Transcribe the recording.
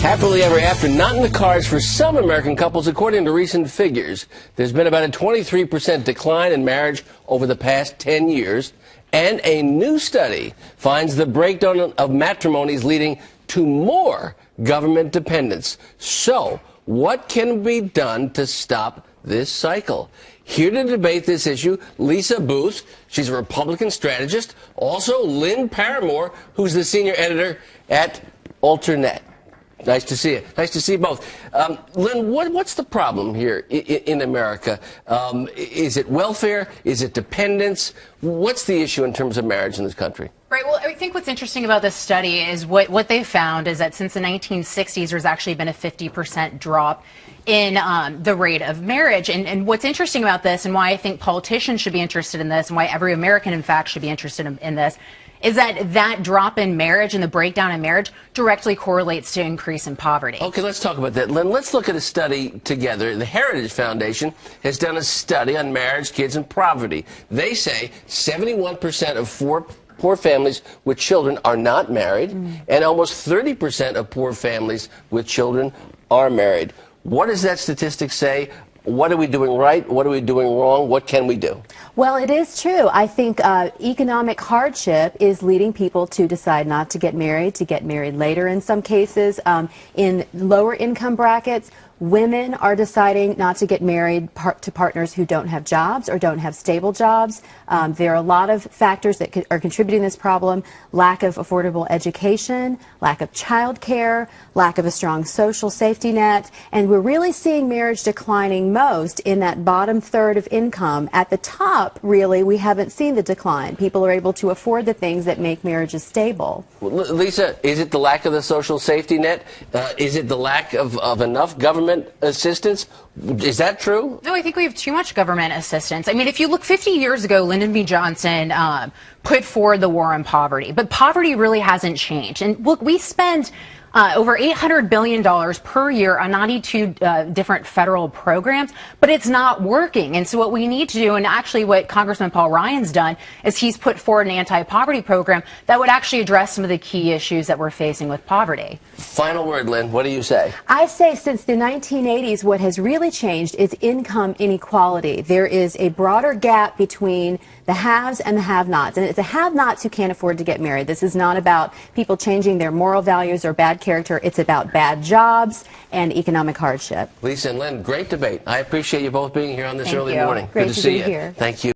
Happily ever after, not in the cards for some American couples, according to recent figures. There's been about a 23% decline in marriage over the past 10 years, and a new study finds the breakdown of matrimony is leading to more government dependence. So, what can be done to stop this cycle? Here to debate this issue, Lisa Booth. She's a Republican strategist. Also, Lynn Paramore, who's the senior editor at Alternet. Nice to see you. Nice to see you both. Lynn, what's the problem here in America? Is it welfare? Is it dependence? What's the issue in terms of marriage in this country? Right. Well, I think what's interesting about this study is what they found is that since the 1960s, there's actually been a 50% drop in the rate of marriage. And what's interesting about this, and why I think politicians should be interested in this, and why every American, in fact, should be interested in this, is that drop in marriage and the breakdown in marriage directly correlates to increase in poverty. Okay, let's talk about that. Lynn, let's look at a study together. The Heritage Foundation has done a study on marriage, kids, and poverty. They say 71% of poor families with children are not married, and almost 30% of poor families with children are married. What does that statistic say? What are we doing right? What are we doing wrong? What can we do? Well, it is true. I think economic hardship is leading people to decide not to get married later in some cases. In lower income brackets, women are deciding not to get married to partners who don't have jobs or don't have stable jobs. There are a lot of factors that are contributing to this problem: lack of affordable education, lack of child care, lack of a strong social safety net, and we're really seeing marriage declining most in that bottom third of income. At the top, really, we haven't seen the decline. People are able to afford the things that make marriages stable. Well, Lisa, is it the lack of the social safety net? Is it the lack of enough government assistance? Is that true? No, I think we have too much government assistance. I mean, if you look 50 years ago, Lyndon B. Johnson put forward the war on poverty, but poverty really hasn't changed. And look, we spend over $800 billion per year on 92 different federal programs, but it's not working. And so what we need to do, and actually what Congressman Paul Ryan's done, is he's put forward an anti-poverty program that would actually address some of the key issues that we're facing with poverty. Final word, Lynn. What do you say? I say since the 1980s, what has really changed is income inequality. There is a broader gap between the haves and the have-nots. And it's the have-nots who can't afford to get married. This is not about people changing their moral values or bad character. It's about bad jobs and economic hardship. Lisa and Lynn, great debate. I appreciate you both being here on this Thank early you. morning. Great Good to to see be you. Here. Thank you.